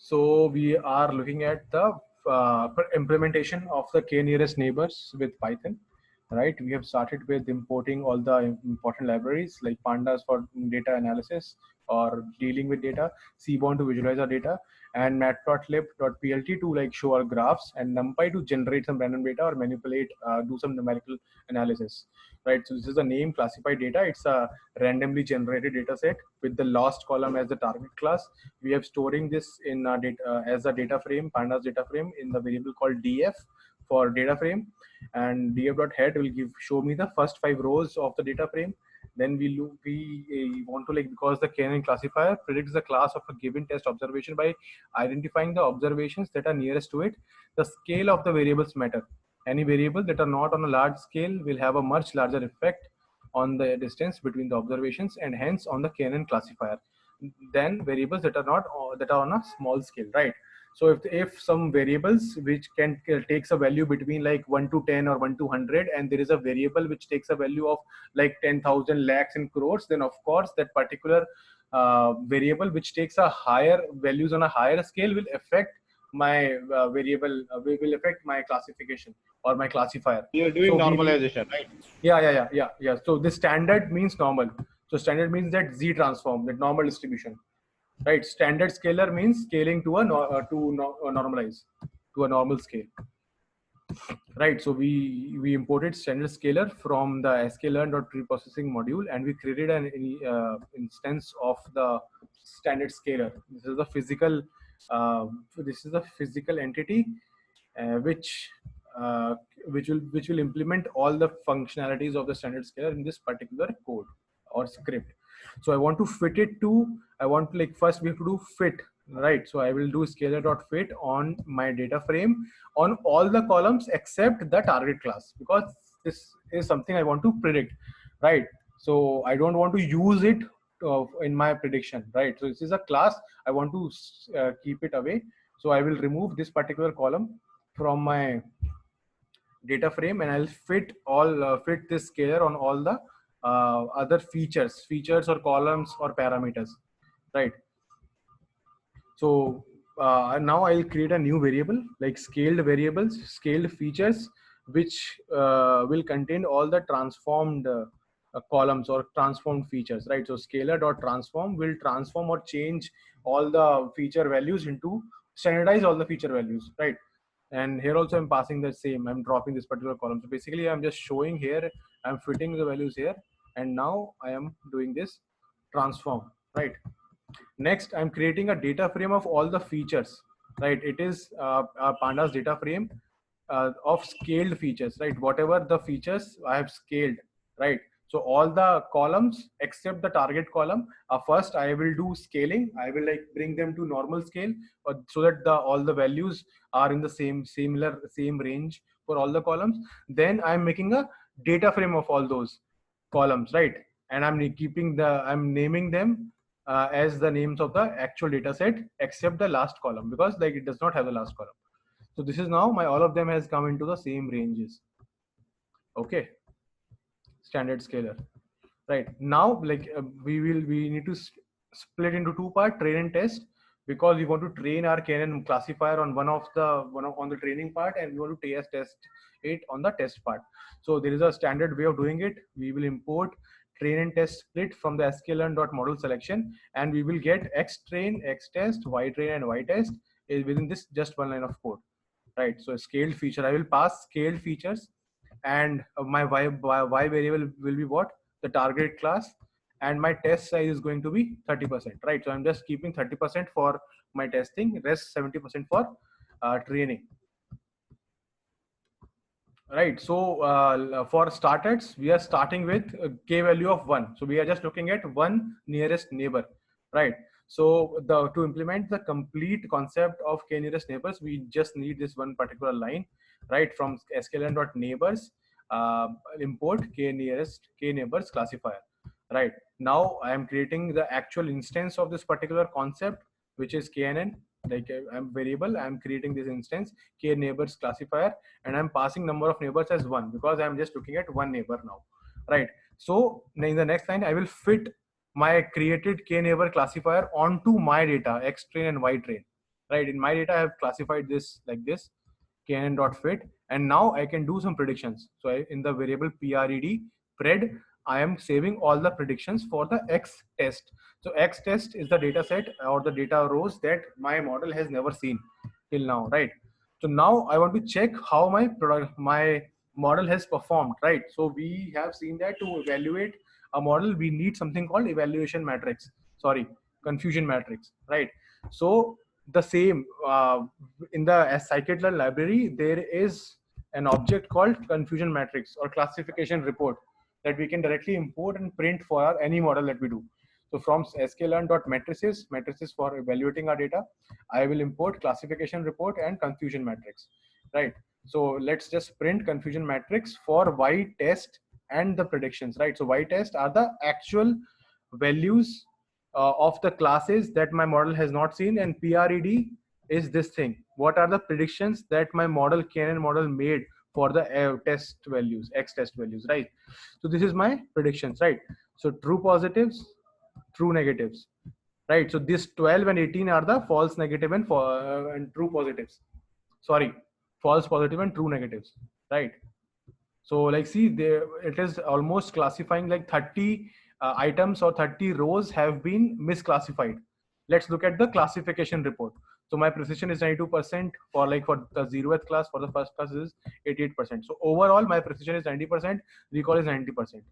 So we are looking at the implementation of the k-nearest neighbors with Python, right? We have started with importing all the important libraries like pandas for data analysis or dealing with data, Seaborn to visualize our data, and matplotlib.plt to like show our graphs, and NumPy to generate some random data or manipulate, do some numerical analysis, right? So this is a name classified data. It's a randomly generated data set with the last column as the target class. We have storing this in data as a data frame, pandas data frame, in the variable called df for data frame, and df.head will show me the first 5 rows of the data frame. Then we want to, like, because the KNN classifier predicts the class of a given test observation by identifying the observations that are nearest to it. The scale of the variables matter. Any variable that are not on a large scale will have a much larger effect on the distance between the observations and hence on the KNN classifier than variables that are not that are on a small scale, right? So if some variables which can takes a value between like 1 to 10 or 1 to 100, and there is a variable which takes a value of like 10,000 lakhs and crores, then of course that particular variable which takes a higher values on a higher scale will affect my variable will affect my classification or my classifier. You're doing So we need, normalization, right? yeah. So this standard means normal. So standard means that Z transform, that normal distribution, right? Standard scalar means scaling to a normalize to a normal scale, right? So we imported standard scalar from the sklearn.preprocessing module, and we created an instance of the standard scalar. This is a physical entity which will implement all the functionalities of the standard scalar in this particular code or script. So I want to fit it to, I want to, like, first we have to do fit, right? So I will do scalar.fit on my data frame on all the columns except the target class, because this is something I want to predict, right? So I don't want to use it in my prediction, right? So this is a class, I want to keep it away. So I will remove this particular column from my data frame, and I'll fit this scalar on all the other features or columns or parameters, right? So now I'll create a new variable like scaled variables, scaled features, which will contain all the transformed columns or transformed features, right? So scalar.transform will transform or change all the feature values into standardize all the feature values, right? And here also I'm passing the same, I'm dropping this particular column. So basically I'm just showing here, I'm fitting the values here, and now I am doing this transform, right? Next, I'm creating a data frame of all the features, right? It is a pandas data frame of scaled features, right? Whatever the features I have scaled, right? So all the columns except the target column, first I will do scaling. I will like bring them to normal scale, so that all the values are in the same range for all the columns. Then I'm making a data frame of all those columns, right? And I'm naming them as the names of the actual data set except the last column, because like it does not have the last column. So this is now all of them has come into the same ranges. Okay, standard scalar, right? Now like we need to split into two parts, train and test, because we want to train our KNN classifier on on the training part, and we want to test it on the test part. So there is a standard way of doing it. We will import train and test split from the sklearn.model selection, and we will get xtrain, xtest, ytrain, and ytest within this just one line of code, right? So a scaled feature, I will pass scaled features, and my y variable will be what? The target class, and my test size is going to be 30%, right? So I'm just keeping 30% for my testing, rest 70% for training, right? So for starters, we are starting with a k value of 1. So we are just looking at one nearest neighbor, right? So to implement the complete concept of k nearest neighbors, we just need this one particular line, right? From sklearn.neighbors, import k neighbors classifier, right? Now I am creating the actual instance of this particular concept, which is KNN. Like I'm variable, I'm creating this instance k neighbors classifier, and I'm passing number of neighbors as 1, because I'm just looking at one neighbor now, right? So in the next line, I will fit my created k neighbor classifier onto my data xtrain and ytrain, right? In my data, I have classified this like this, KNN.fit, and now I can do some predictions. So in the variable pred, I am saving all the predictions for the X test. So X test is the data set or the data rows that my model has never seen till now, right? So now I want to check how my model has performed, right? So we have seen that to evaluate a model, we need something called evaluation matrix. Sorry, confusion matrix, right? So the same in the scikit-learn library, there is an object called confusion matrix or classification report that we can directly import and print for any model that we do. So from sklearn.matrices, matrices for evaluating our data, I will import classification report and confusion matrix, right? So let's just print confusion matrix for y test and the predictions, right? So y test are the actual values of the classes that my model has not seen, and pred is this thing. What are the predictions that my model KNN model made for the test values, X test values, right? So this is my predictions, right? So true positives, true negatives, right? So this 12 and 18 are the false negative and true positives. Sorry, false positive and true negatives, right? So like see there, it is almost classifying like 30 items or 30 rows have been misclassified. Let's look at the classification report. So my precision is 92% for the 0th class. For the first class is 88%. So overall my precision is 90%, recall is 90%,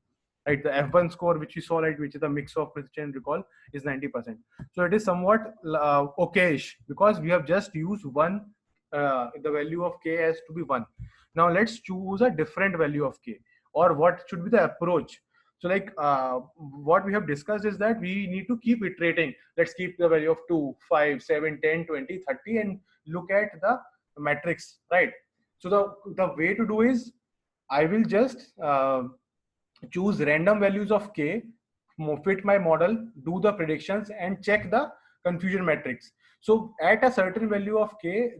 right? The F1 score which we saw, right, which is the mix of precision and recall, is 90%. So it is somewhat okayish because we have just used one, the value of k has to be 1. Now let's choose a different value of k, or what should be the approach. So like what we have discussed is that we need to keep iterating. Let's keep the value of 2, 5, 7, 10, 20, 30 and look at the matrix, right? So the way to do is I will just choose random values of k, fit my model, do the predictions and check the confusion matrix. So at a certain value of k,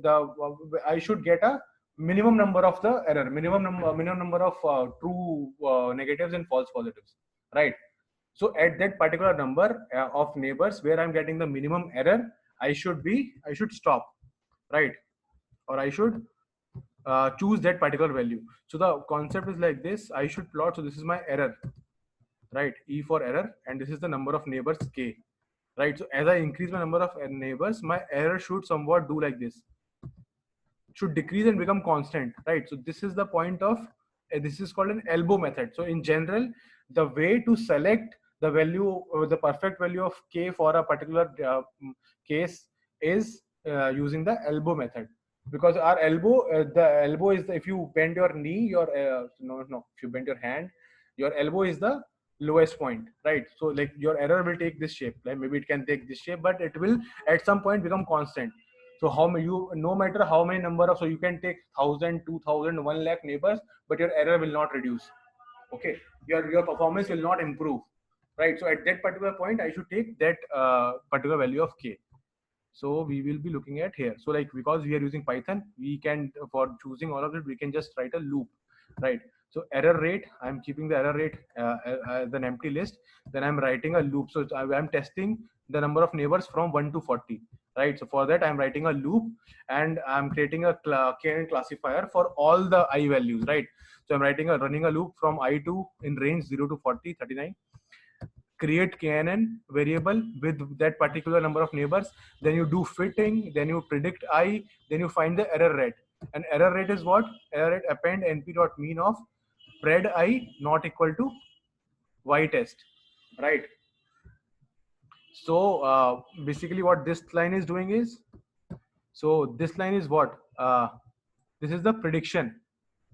I should get a minimum number of the error, minimum number of true negatives and false positives, right? So at that particular number of neighbors where I'm getting the minimum error, I should stop, right? Or I should choose that particular value. So the concept is like this. I should plot. So this is my error, right? E for error, and this is the number of neighbors k, right? So as I increase my number of neighbors, my error should somewhat do like this, should decrease and become constant, right? So this is the point of this is called an elbow method. So in general, the way to select the value, the perfect value of k for a particular case is using the elbow method, because our elbow, the elbow is if you bend your knee, your if you bend your hand, your elbow is the lowest point, right? So like your error will take this shape, like maybe it can take this shape, but it will at some point become constant. So how many no matter how many number of, so you can take 1,000, 2,000, 1 lakh neighbors, but your error will not reduce. Okay, your performance will not improve, right? So at that particular point, I should take that particular value of k. So we will be looking at here. So like because we are using Python, we can, for choosing all of it, we can just write a loop, right? So error rate, I'm keeping the error rate as an empty list. Then I'm writing a loop. So I'm testing the number of neighbors from 1 to 40, right? So for that, I'm writing a loop and I'm creating a KNN classifier for all the I values, right? So I'm running a loop from I2 in range 0 to 40, 39. Create KNN variable with that particular number of neighbors. Then you do fitting, then you predict I, then you find the error rate. And error rate is what? Error rate append np.mean of pred I not equal to y test, right? So basically what this line is doing is, so this line is what? This is the prediction,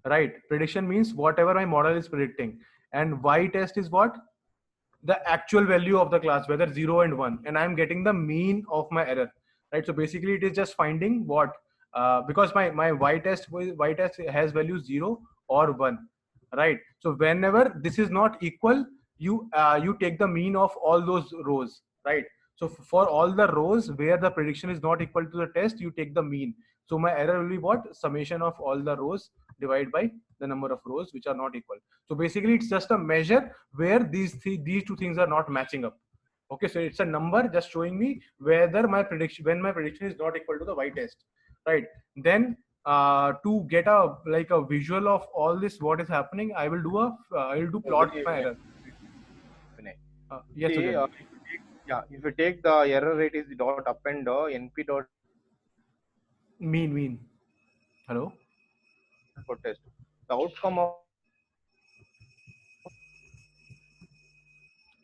right? Prediction means whatever my model is predicting. And y test is what? The actual value of the class, whether 0 and 1, and I'm getting the mean of my error, right? So basically it is just finding what, because my y test has value 0 or 1, right? So whenever this is not equal, you take the mean of all those rows, right? So for all the rows where the prediction is not equal to the test, you take the mean. So my error will be what? Summation of all the rows divided by the number of rows which are not equal. So basically it's just a measure where these two things are not matching up, Okay, so it's a number just showing me whether my prediction, when my prediction is not equal to the y test, right? Then to get a like a visual of all this, what is happening, I will do a I will do So plot Vinay, my error. Vinay. Yes, See, Sujan. if you take, yeah, if you take the error rate is the dot append np dot Mean. Hello. for test. The outcome of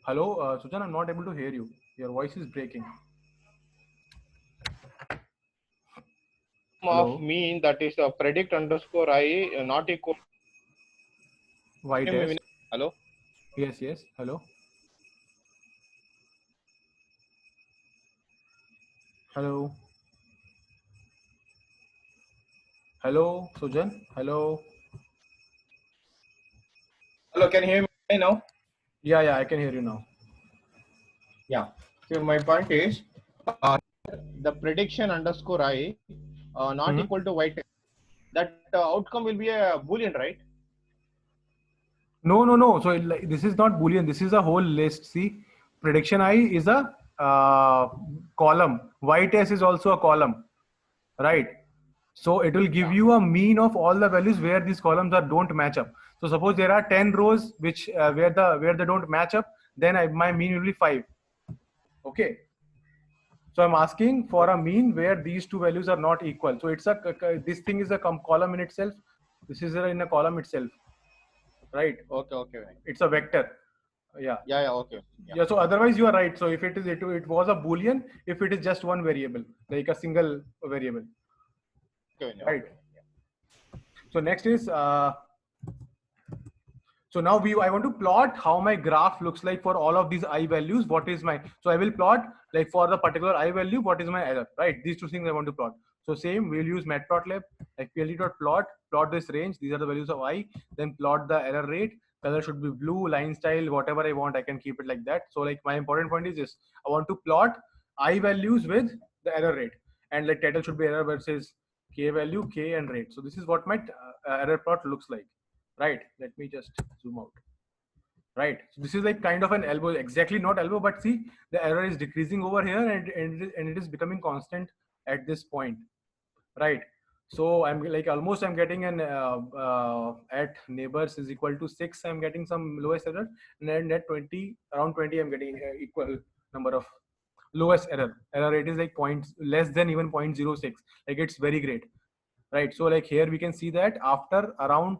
Hello, Sujan. I'm not able to hear you. Your voice is breaking. Hello. mean, that is predict underscore I not equal. Y Hear me, test. Vinay? Hello. Yes. Hello. Hello. Hello, Sujan. Hello. Hello, can you hear me now? Yeah, I can hear you now. Yeah. So my point is, the prediction underscore I not Hmm. equal to y test. That outcome will be a boolean, right? No. So this is not Boolean. This is a whole list. See, prediction I is a column. Y test is also a column, right? So it will give Yeah. you a mean of all the values where these columns are don't match up. So suppose there are 10 rows which where they don't match up, then my mean will be 5. Okay. So I'm asking for a mean where these two values are not equal. So it's a this thing is a column in itself. This is in a column itself, right? Okay, Vinay. It's a vector. Yeah. Yeah, okay. Yeah. Yeah. So otherwise you are right. So if it was a Boolean, if it is just one variable, like a single variable, Okay, Vinay. right? Okay, Vinay. Yeah. So next is so now I want to plot how my graph looks like for all of these I values. What is my, so I will plot like for the particular I value, what is my error, right? These two things I want to plot. So same, we'll use matplotlib, like plot this range. These are the values of I, then plot the error rate. Color should be blue, line style, whatever I want, I can keep it like that. So like my important point is this, I want to plot I values with the error rate, and like title should be error versus K value, K and rate. So this is what my error plot looks like, right? Let me just zoom out, right? So this is like kind of an elbow, exactly not elbow, but see the error is decreasing over here, and it is becoming constant at this point, right? So I'm like almost I'm getting an at neighbors is equal to 6, I'm getting some lowest error, and then at 20 around 20 I'm getting equal number of lowest error rate is like points less than even 0.06, like it's very great, right? So like here we can see that after around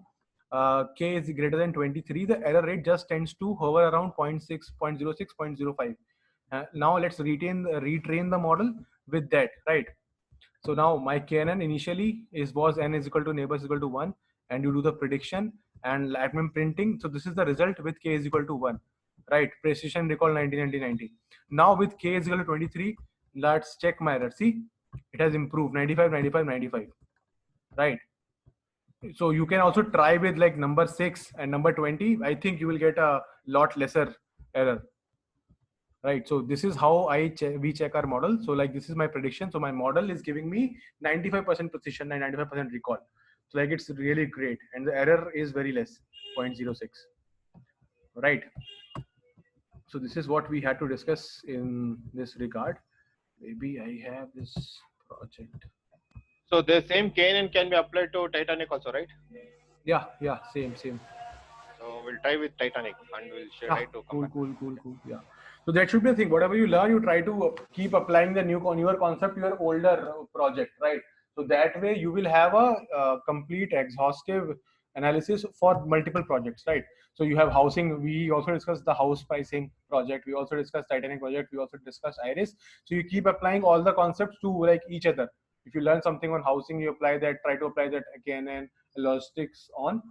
k is greater than 23, the error rate just tends to hover around 0.6, 0.06, 0.05. Now let's retrain the model with that, right? So now my KNN initially was n is equal to neighbors is equal to 1, and you do the prediction and admin printing. So this is the result with k is equal to 1, right? Precision recall 90. Now with k is equal to 23, let's check my error. See, it has improved 95, right? So you can also try with like number 6 and number 20. I think you will get a lot lesser error, right? So this is how we check our model. So like this is my prediction. So my model is giving me 95% precision and 95% recall. So like it's really great, and the error is very less, 0.06, right? So this is what we had to discuss in this regard. Maybe I have this project. So the same KNN can be applied to Titanic also, right? Yeah, same. So we'll try with Titanic and we'll Ah, try to cool, compare. Yeah. So that should be the thing. Whatever you learn, you try to keep applying the newer concept to your older project, right? So that way you will have a complete exhaustive analysis for multiple projects, right? So you have housing. We also discussed the house pricing project. We also discussed Titanic project. We also discussed Iris. So you keep applying all the concepts to like each other. If you learn something on housing, you apply that. Try to apply that again and logistics on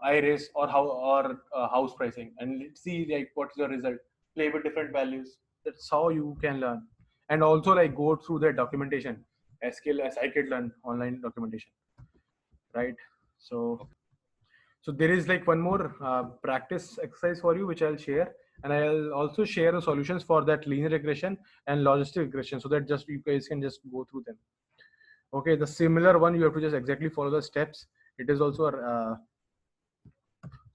iris or house pricing, and let's see like what's the result. Play with different values. That's how you can learn, and also like go through the documentation, skill as Scikit learn online documentation, right? So there is like one more practice exercise for you which I'll share, and I'll also share the solutions for that linear regression and logistic regression, so that just you guys can just go through them. Okay, the similar one, you have to just exactly follow the steps. It is also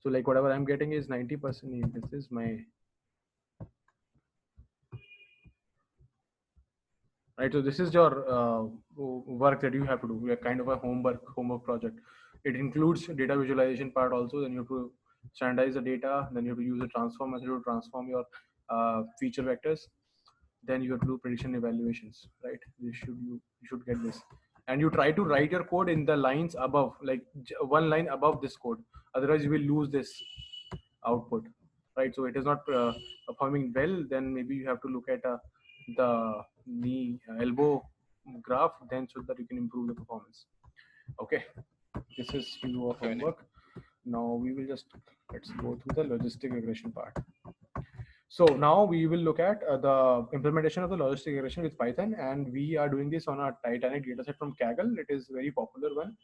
so like whatever I'm getting is 90%. This is my right? So this is your work that you have to do, kind of a homework project. It includes data visualization part also. Then you have to standardize the data, then you have to use the transform method to transform your feature vectors. Then you have to do prediction evaluations, right? You should get this, and you try to write your code in the lines above, like one line above this code. Otherwise you will lose this output, right? So it is not performing well. Then maybe you have to look at the knee elbow graph, then so that you can improve the performance. Okay, this is your Okay, Vinay. homework. Now we will just, let's go through the logistic regression part. So now we will look at the implementation of the logistic regression with Python, and we are doing this on a Titanic dataset from Kaggle. It is a very popular one,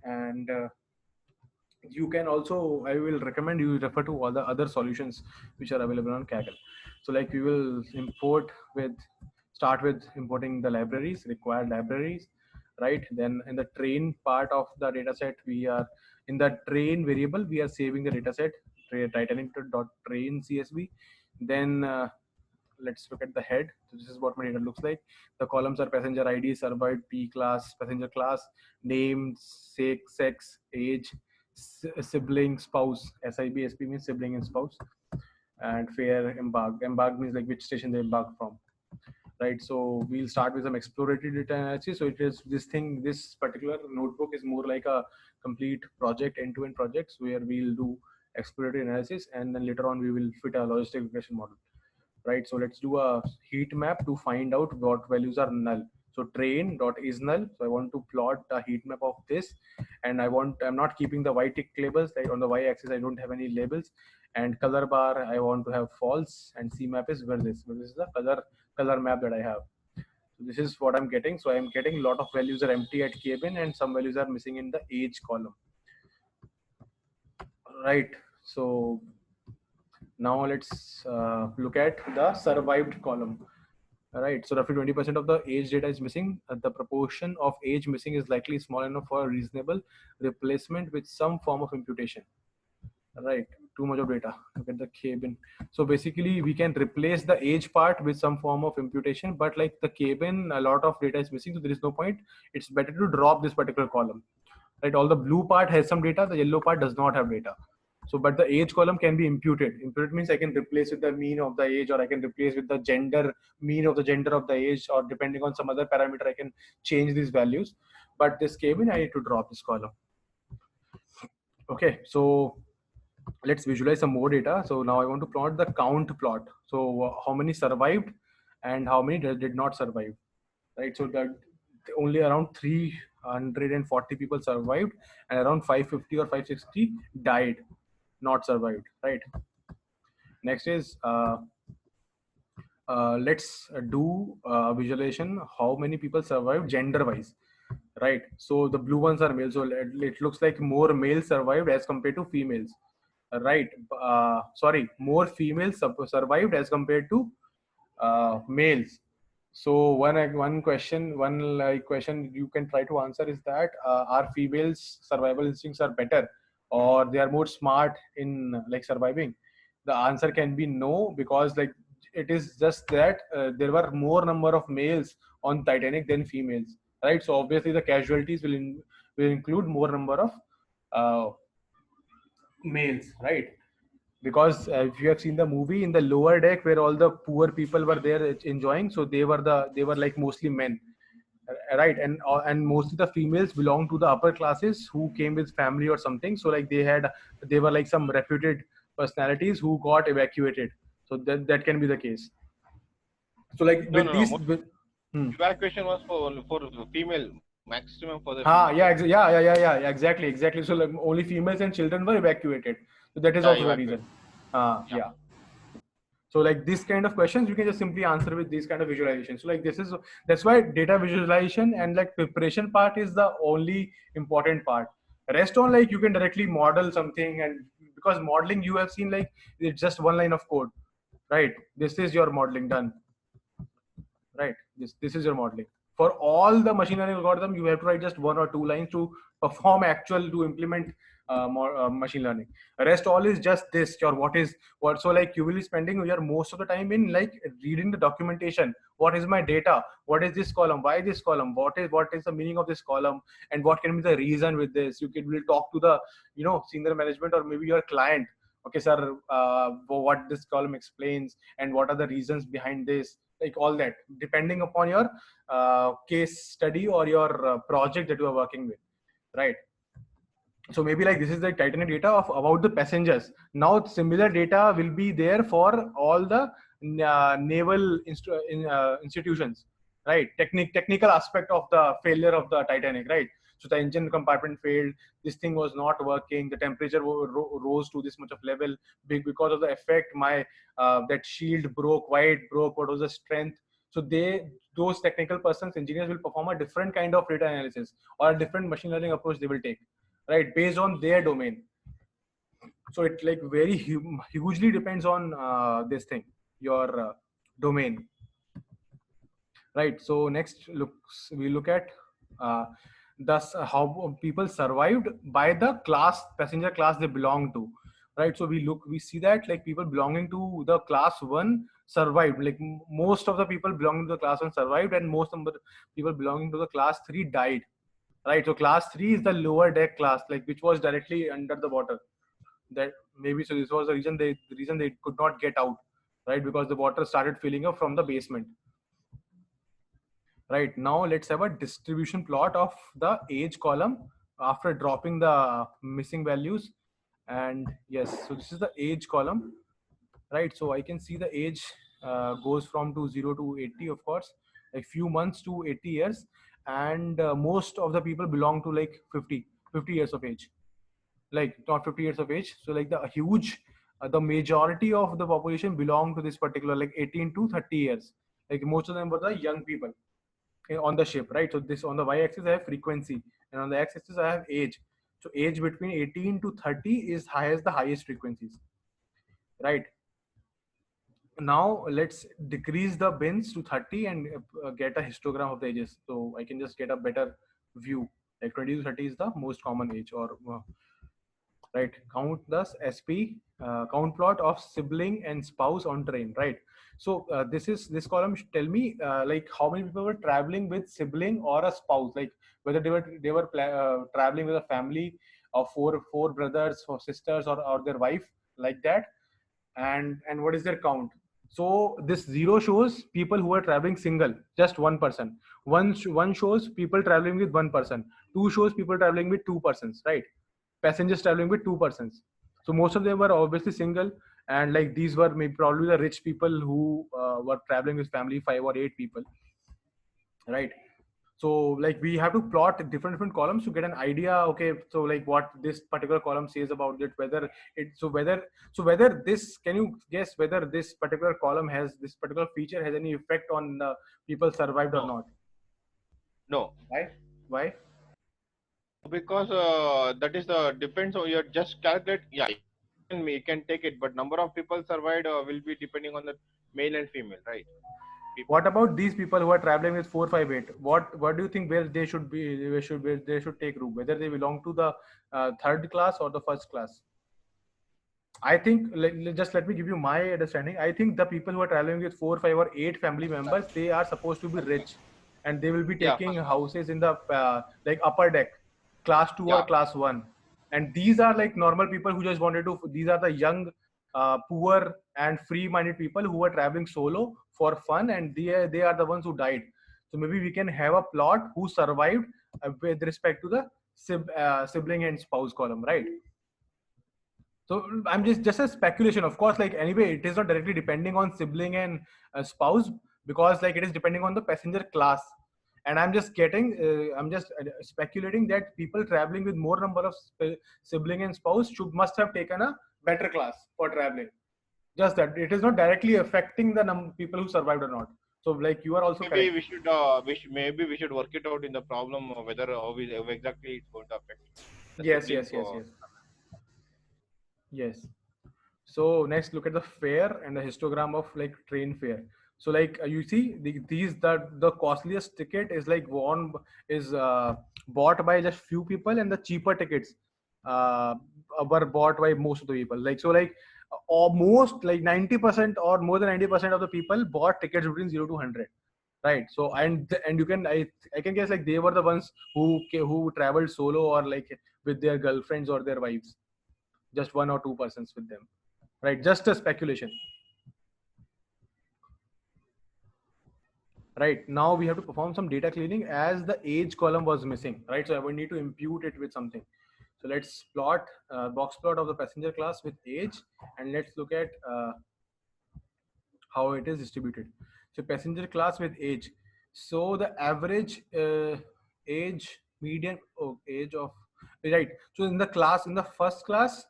and you can also, I will recommend you refer to all the other solutions which are available on Kaggle. So like we will start with importing the libraries, required libraries, right? Then in the train part of the dataset, we are in the train variable, we are saving the dataset Titanic.train CSV. Then let's look at the head. So this is what my data looks like. The columns are passenger ID, survived, P class, passenger class, name, sex, age, sibling, spouse. SIB, SP means sibling and spouse. And fare, embark. Embark means like which station they embark from, right? So we'll start with some exploratory data analysis. So it is this particular notebook is more like a complete project, end-to-end projects, where we'll do exploratory analysis, and then later on we will fit a logistic regression model, right? So let's do a heat map to find out what values are null. So train dot is null. So I want to plot a heat map of this, and I'm not keeping the y tick labels, like on the y axis I don't have any labels, and color bar I want to have false, and C map is where this is the color map that I have. So this is what I'm getting. So I'm getting a lot of values are empty at cabin, and some values are missing in the age column, right? So now let's look at the survived column. All right, so roughly 20% of the age data is missing. The proportion of age missing is likely small enough for a reasonable replacement with some form of imputation. All right, too much of data. Look at the cabin. So basically, we can replace the age part with some form of imputation, but like the cabin, a lot of data is missing, so there is no point. It's better to drop this particular column. Right, all the blue part has some data, the yellow part does not have data. So, but the age column can be imputed. Imputed means I can replace with the mean of the age, or I can replace with the gender, mean of the gender of the age, or depending on some other parameter, I can change these values. But this cabin, I need to drop this column. Okay, so let's visualize some more data. So now I want to plot the count plot. So how many survived and how many did not survive, right? So that only around 340 people survived, and around 550 or 560 died, not survived, right? Next is let's do visualization how many people survived gender wise, right? So the blue ones are male, so it looks like more males survived as compared to females, right? Sorry, more females survived as compared to males. So one question you can try to answer is that are females survival instincts are better, or they are more smart in like surviving? The answer can be no, because like it is just that there were more number of males on Titanic than females, right? So obviously the casualties will include more number of uh, males, right? Because if you have seen the movie, in the lower deck where all the poor people were there enjoying, so they were like mostly men, right? And mostly the females belong to the upper classes who came with family or something. So like they were like some reputed personalities who got evacuated. So that can be the case. So like No, with no, no. these Most evacuation was for the female, maximum for the female. exactly. So like only females and children were evacuated. So that is Yeah, also the evacuate. reason. Yeah. Yeah. So like this kind of questions, you can just simply answer with these kind of visualization. So like that's why data visualization and like preparation part is the only important part. Rest on like you can directly model something, and because modeling you have seen like it's just one line of code, right? This is your modeling done, right? This is your modeling. For all the machine learning algorithm, you have to write just one or two lines to perform actual to implement more machine learning. Rest all is just this, your what is what. So like you will be spending your most of the time in like reading the documentation. What is my data? What is this column? Why this column? What is the meaning of this column? And what can be the reason with this? You can will talk to the senior management or maybe your client. Okay, sir, what this column explains and what are the reasons behind this, like all that, depending upon your case study or your project that you are working with, right? So maybe like this is the Titanic data of about the passengers. Now similar data will be there for all the naval institutions, right? Technical aspect of the failure of the Titanic, right? So the engine compartment failed, this thing was not working, the temperature rose to this much of level, because of the effect my that shield broke, why it broke, what was the strength. So those technical persons, engineers, will perform a different kind of data analysis or a different machine learning approach they will take, right, based on their domain. So it like very hugely depends on this thing, your domain, right? So next we look at thus how people survived by the passenger class they belong to, right? So we see that like people belonging to the class 1 survived, like most of the people belonging to the class 1 survived, and most of the people belonging to the class 3 died, right? So class 3 is the lower deck class, like which was directly under the water. That maybe so this was the reason they could not get out, right? Because the water started filling up from the basement. Right, now let's have a distribution plot of the age column after dropping the missing values. And yes, so this is the age column, right? So I can see the age goes from 0 to 80, of course, like few months to 80 years. And most of the people belong to like 50 years of age, like not 50 years of age. So like the huge the majority of the population belong to this particular like 18 to 30 years. Like most of them were the young people on the ship, right? So this on the y-axis I have frequency, and on the x-axis I have age. So age between 18 to 30 is has the highest frequencies, right? Now let's decrease the bins to 30 and get a histogram of the ages, so I can just get a better view. Like 20 to 30 is the most common age, or right? Count thus SP count plot of sibling and spouse on train, right? So this column should tell me like how many people were traveling with sibling or a spouse, like whether they were traveling with a family of four brothers or sisters, or their wife, like that. And what is their count? So this 0 shows people who are traveling single, just one person. One shows people traveling with one person. 2 shows people traveling with 2 persons, right? Passengers traveling with 2 persons. So most of them were obviously single, and like these were maybe probably the rich people who were traveling with family, 5 or 8 people, right? So like we have to plot different columns to get an idea. Okay, so like what this particular column says about it, whether it whether this, can you guess whether this particular column has this particular feature has any effect on people survived or No, not? no, Why? because that is the depends on your just calculate. Yeah, you can take it, but number of people survived will be depending on the male and female, right? People. What about these people who are traveling with 458? What do you think where they should be? They should take room, whether they belong to the third class or the first class? I think just let me give you my understanding. I think the people who are traveling with 4, 5, or 8 family members, they are supposed to be rich, and they will be Yeah, taking first. houses in the like upper deck, class 2 or Yeah, class 1. And these are like normal people who just wanted to. These are the young, poor, and free-minded people who are traveling solo for fun, and they are the ones who died. So maybe we can have a plot who survived with respect to the sibling and spouse column, right? So I'm just a speculation, of course. Like anyway, it is not directly depending on sibling and spouse, because like it is depending on the passenger class. And I'm just speculating that people traveling with more number of sibling and spouse must have taken a better class for traveling. Just that it is not directly affecting the people who survived or not. So like you are also maybe correct. we should work it out in the problem whether how exactly it's going to affect the Yes, sibling yes, yes, for. yes, yes. So next, look at the fare and the histogram of like train fare. So like you see the costliest ticket is like bought by just few people, and the cheaper tickets uh, were bought by most of the people. Like so, like almost like 90% or more than 90% of the people bought tickets between 0 to 100. Right. So and you can I can guess like they were the ones who traveled solo or like with their girlfriends or their wives, just 1 or 2 persons with them. Right. Just a speculation. Right. Now we have to perform some data cleaning as the age column was missing. Right. So I will need to impute it with something. So let's plot box plot of the passenger class with age, and let's look at how it is distributed. So passenger class with age. So the average age, median age of, right. So in the class, in the first class,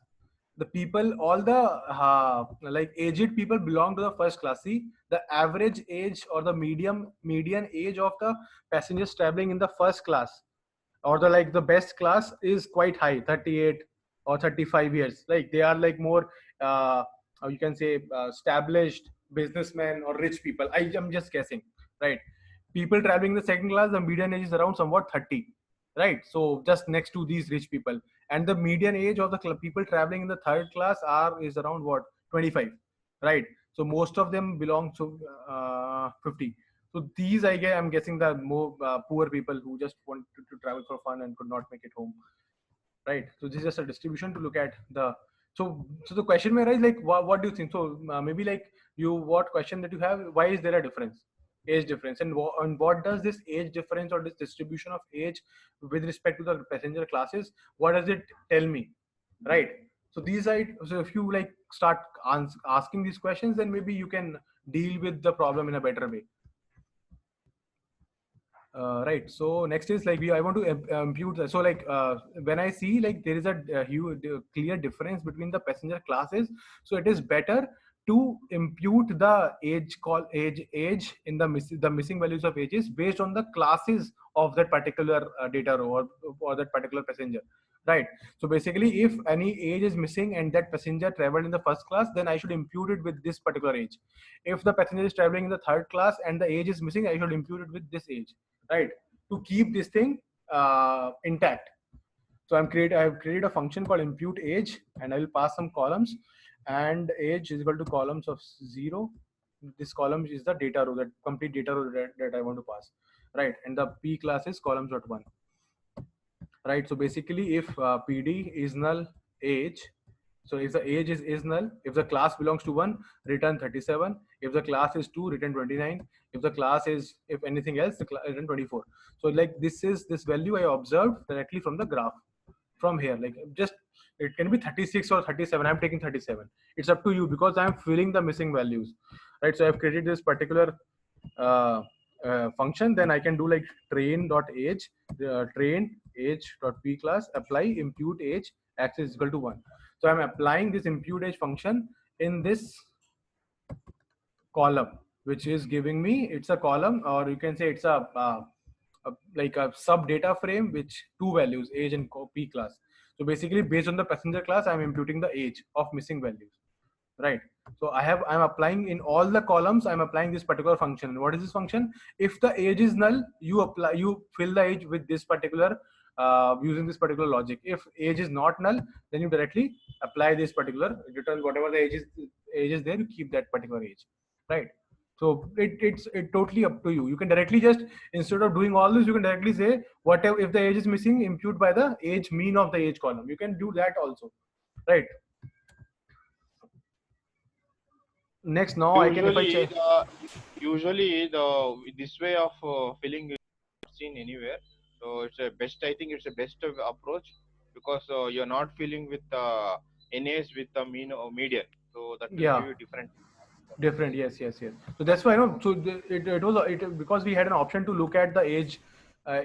the people, all the like aged people belong to the first class. See, the average age or the median age of the passengers traveling in the first class or the like the best class is quite high, 38 or 35 years. Like they are like more you can say established businessmen or rich people. I'm just guessing, right? People traveling the second class, the median age is around somewhat 30, right? So just next to these rich people. And the median age of the people traveling in the third class are is around what, 25, right? So most of them belong to 50. So these, I'm guessing the more poor people who just wanted to travel for fun and could not make it home, right? So this is just a distribution to look at the. So the question may arise like, what do you think? So maybe like what question that you have? Why is there a difference, age difference, and what does this age difference or this distribution of age with respect to the passenger classes? What does it tell me, right? So these are so if you like start asking these questions, then maybe you can deal with the problem in a better way. Right. So next is like I want to impute. So like when I see like there is a huge clear difference between the passenger classes, so it is better to impute the age in the missing values of ages based on the classes of that particular data row or that particular passenger. Right. So basically, if any age is missing and that passenger traveled in the first class, then I should impute it with this particular age. If the passenger is traveling in the third class and the age is missing, I should impute it with this age, right? To keep this thing intact. So I have created a function called impute age, and I will pass some columns, and age is equal to columns of 0. This column is the data row, that complete data row that I want to pass, right? And the p class is columns.1, right? So basically, if PD is null age, so if the age is null, if the class belongs to 1, return 37. If the class is 2, return 29. If the class is, if anything else, return 24. So like this is this value I observed directly from the graph. From here, like just it can be 36 or 37. I'm taking 37. It's up to you because I'm filling the missing values, right? So I've created this particular uh, function. Then I can do like train.age, train age.p class, apply impute age, x is equal to 1. So I'm applying this impute age function in this column, which is giving me, it's a column, or you can say it's like a sub data frame, which two values, age and p class. So basically, based on the passenger class, I'm imputing the age of missing values, right? So I'm applying in all the columns, I'm applying this particular function. What is this function? If the age is null, you fill the age with this particular using this particular logic. If age is not null, then you directly apply this particular, return whatever the age is there, you keep that particular age, right? So it's totally up to you. You can directly just, instead of doing all this, you can directly say whatever, if the age is missing, impute by the age mean of the age column. You can do that also, right? Next, now I can, if I check. Usually the this way of filling is not seen anywhere. So it's a best. I think it's a best approach because you're not filling with NAs with the mean or median. So that will Yeah, give you different. different. Yes. So that's why, so it was because we had an option to look at the age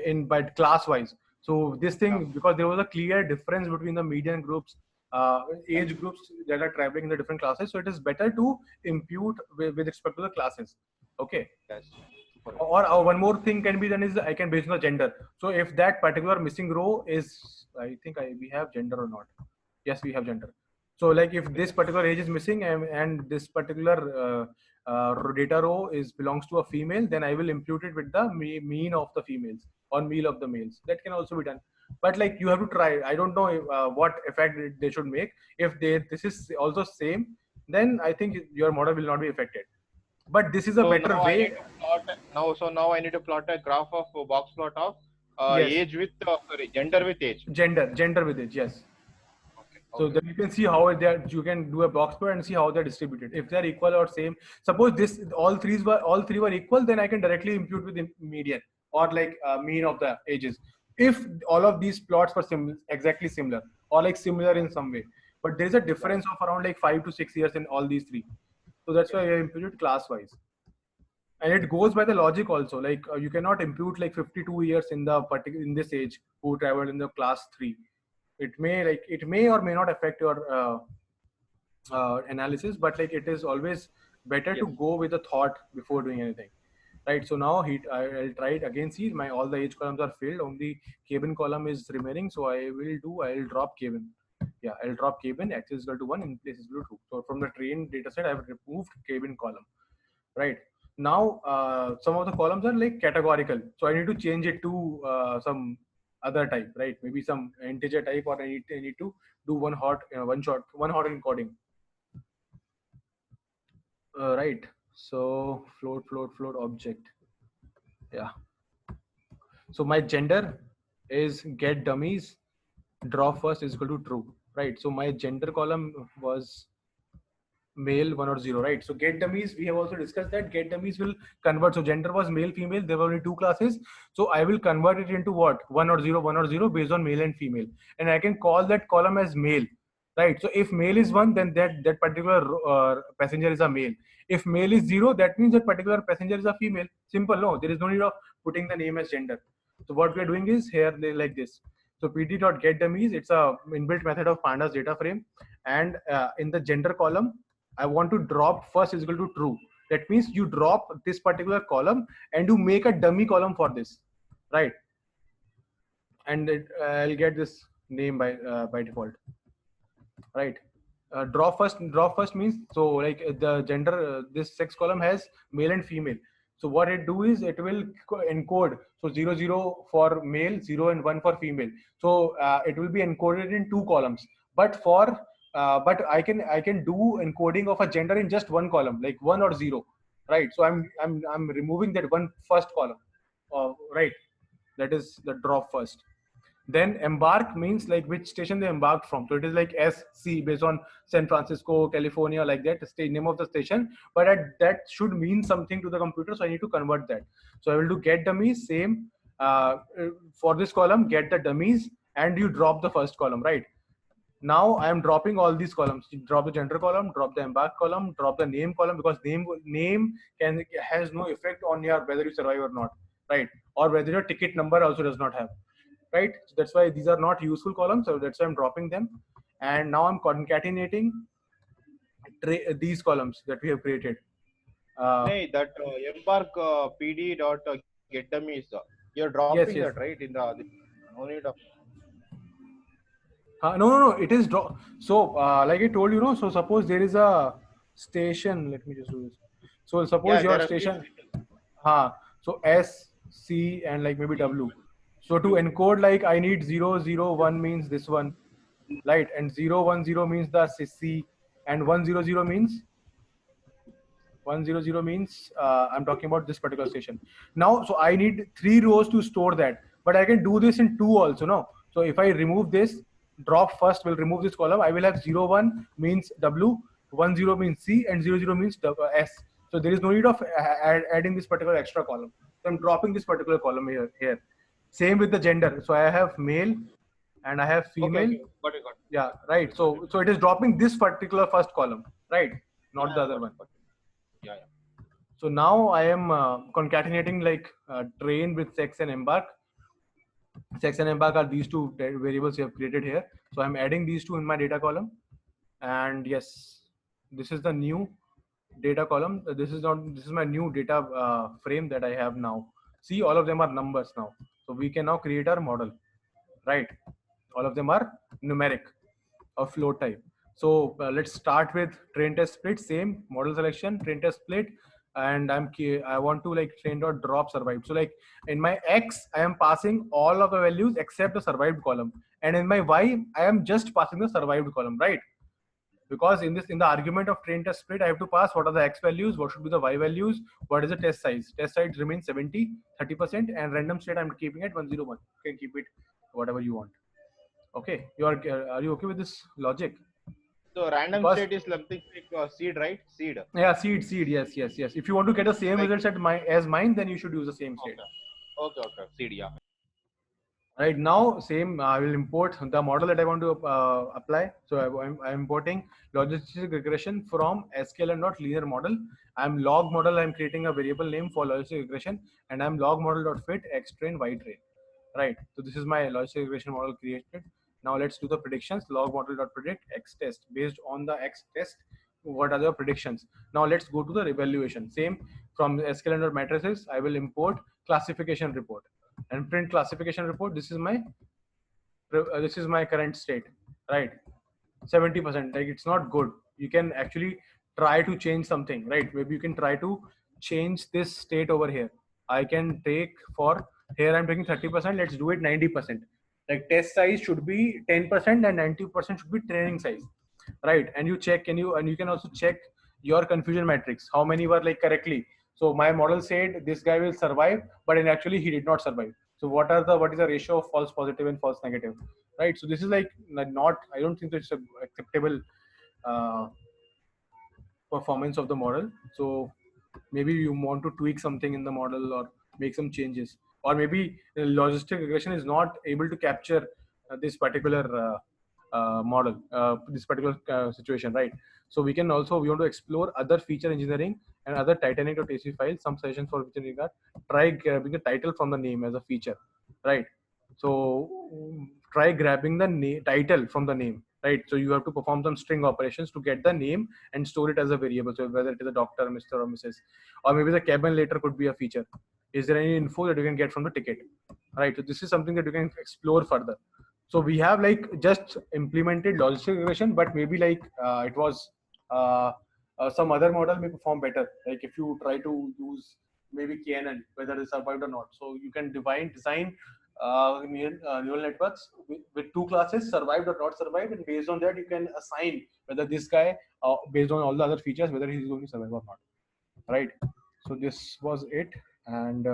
in but class wise. So this Yeah, thing, because there was a clear difference between the median groups, yeah, age groups that are traveling in the different classes. So it is better to impute with respect to the classes. Okay. yes. Super. Or one more thing can be done is I can base on the gender. So if that particular missing row is, I think we have gender or not. Yes, we have gender. So like if this particular age is missing and this particular data row is belongs to a female, then I will impute it with the mean of the females or mean of the males. That can also be done. but like you have to try. I don't know what effect they should make. If this is also same, then I think your model will not be affected. But this is a So better now I need way. to plot now. So now I need to plot a graph of box plot of Yes, age with sorry, gender with age. gender with it. Yes. Okay. So Okay. then you can see how they are, you can do a box plot and see how they're distributed. If they're equal or same, suppose this all three were equal, then I can directly impute with the median or like mean of the ages. If all of these plots were exactly similar or like similar in some way, but there is a Right. difference of around like 5 to 6 years in all these three. So that's Yes. why I imputed class wise. And it goes by the logic also. Like you cannot impute like 52 years in the particular in this age who traveled in the class three. It may or may not affect your analysis, but like it is always better to Yes. go with a thought before doing anything, right? So now I'll try it again. See, my all the age columns are filled, only cabin column is remaining. So I'll drop cabin. Yeah, I'll drop cabin, x is equal to 1, in place is equal to 2. So from the train data set I've removed cabin column, right? Now some of the columns are like categorical, so I need to change it to some other type, right? Maybe some integer type, or I need to do one hot encoding. Right. So float object. Yeah. So my gender is get dummies draw first is equal to true. Right. So my gender column was male 1 or 0, right? So get dummies, we have also discussed that get dummies will convert. So gender was male female, there were only two classes, so I will convert it into what, 1 or 0 based on male and female, and I can call that column as male, right? So if male is 1, then that particular passenger is a male. If male is 0, that means that particular passenger is a female. Simple. No, there is no need of putting the name as gender. So what we are doing is here they like this. So pd.getDummies, it's a inbuilt method of pandas data frame, and in the gender column I want to drop first is equal to true. That means you drop this particular column and you make a dummy column for this, right? And I'll get this name by default, right? Drop first means, so like the gender, this sex column has male and female. So what it do is it will encode, so 0 0 for male, 0 and 1 for female. So it will be encoded in two columns, but for but I can do encoding of a gender in just one column, like 1 or 0, right? So I'm removing that one first column, right? That is the drop first. Then embark means like which station they embarked from. So it is like SC based on San Francisco, California, like that, the state name of the station. But that should mean something to the computer, so I need to convert that. So I will do get dummies, same for this column, get the dummies, and you drop the first column, right? Now I am dropping all these columns. You drop the gender column, drop the embark column, drop the name column, because name has no effect on your whether you survive or not, right? Or whether your ticket number also does not have, right? So that's why these are not useful columns. So that's why I'm dropping them. And now I'm concatenating these columns that we have created. Uh, Nay, that embark PD dot get dummies. You're dropping that yes, right yes. in the no need of. No. It is so like I told you, no. So suppose there is a station. Let me just do this. So suppose Yeah, your there are three station, stations. so S, C, and like maybe W. So to encode, like I need 0 0 1 means this one, right? And 0 1 0 means the C, and 1 0 0 means 1 0 0 means I'm talking about this particular station. Now, so I need 3 rows to store that, but I can do this in two also. No, so if I remove this, drop first will remove this column. I will have 0 1 means W, 1 0 means C, and 0 0 means S. So there is no need of adding this particular extra column. So I'm dropping this particular column here. Here, same with the gender. So I have male and I have Okay, female. okay, got it. Yeah, right. So it is dropping this particular first column, right? Yeah, Not the other got one. it, got it. Yeah, yeah. So now I am concatenating like train with sex and embark. Sex and embark are these two variables you have created here. So I'm adding these two in my data column. And yes, this is the new data column. This is my new data frame that I have now. See, all of them are numbers now. So we can now create our model, right? All of them are numeric or float type. So let's start with train test split. Same model selection, train test split. and I want to like train.drop survived. So like in my X, I am passing all of the values except the survived column, and in my Y, I am just passing the survived column, right? Because in the argument of train test split, I have to pass what are the X values, what should be the Y values, what is the test size. Test size remains 70, 30%, and random state I'm keeping at 101. You can keep it whatever you want. Okay, are you okay with this logic? So random Because state is something like seed, right? Seed. yeah, seed, yes. If you want to get the same Like, results as mine, then you should use the same state. Okay. Seed, yeah. Right now, same. I will import the model that I want to apply. So I'm importing logistic regression from SQL and not linear model. I'm log model. I'm creating a variable name for logistic regression, and I'm log model dot fit x train y train. Right. So this is my logistic regression model created. Now let's do the predictions. Log model dot predict x test based on the x test. What are the predictions? Now let's go to the evaluation. Same from SQL and dot matrices. I will import classification report and print classification report. This is my current state, right? 70%. Like it's not good. You can actually try to change something, right? Maybe you can try to change this state over here. I can take for here I'm taking 30%. Let's do it 90%. Like test size should be 10% and 90% should be training size, right? And you check, and you can also check your confusion matrix. How many were like correctly? So my model said this guy will survive, but in actually he did not survive. So what is the ratio of false positive and false negative, right? So this is like not. I don't think it's a acceptable uh, performance of the model. So maybe you want to tweak something in the model or make some changes, or maybe the logistic regression is not able to capture this particular model, this particular situation, right? So we want to explore other feature engineering and other Titanic or TC files. Some sessions for feature engineering try grabbing the title from the name as a feature, right? So try grabbing the title from the name, right? So you have to perform some string operations to get the name and store it as a variable. So whether it is a doctor, Mr. or Mrs., or maybe the cabin later could be a feature. Is there any info that you can get from the ticket, right? So this is something that you can explore further. So we have like just implemented logistic regression, but maybe like it was some other model may perform better. Like if you try to use maybe KNN, whether it's survived or not. So you can design neural networks with two classes, survived or not survived, and based on that you can assign whether this guy, based on all the other features, whether he's going to survive or not, right? So this was it, and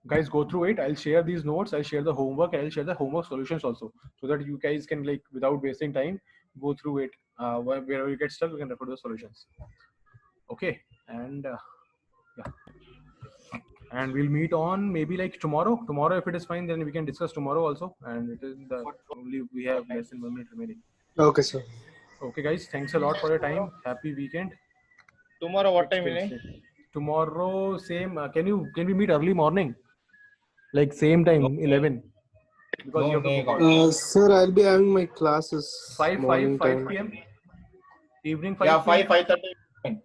guys, go through it. I'll share these notes, I'll share the homework, and I'll share the homework solutions also, so that you guys can, like, without wasting time, go through it. Wherever you get stuck, you can refer to the solutions. Okay, and yeah, and we'll meet on maybe like tomorrow. If it is fine, then we can discuss tomorrow also, and it is only we have less than 1 minute remaining. Okay, sir. Okay guys, thanks a lot for your time. Happy weekend. Tomorrow what time, Vinay? Tomorrow same. Can we meet early morning, like same time, 11? Because you have to perform. Sir, I'll be having my classes 5 p.m. Evening 5 Yeah, p.m. 5:30.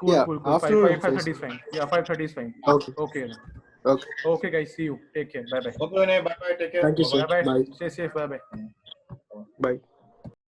Cool, Yeah, cool. afternoon 5:30 is fine. Yeah, 5:30 is fine. Okay. Okay guys, see you. Take care. Bye bye. Okay, Vinay, bye. Take care. Thank you, sir. Bye bye. Bye. Stay safe. Bye bye. Bye.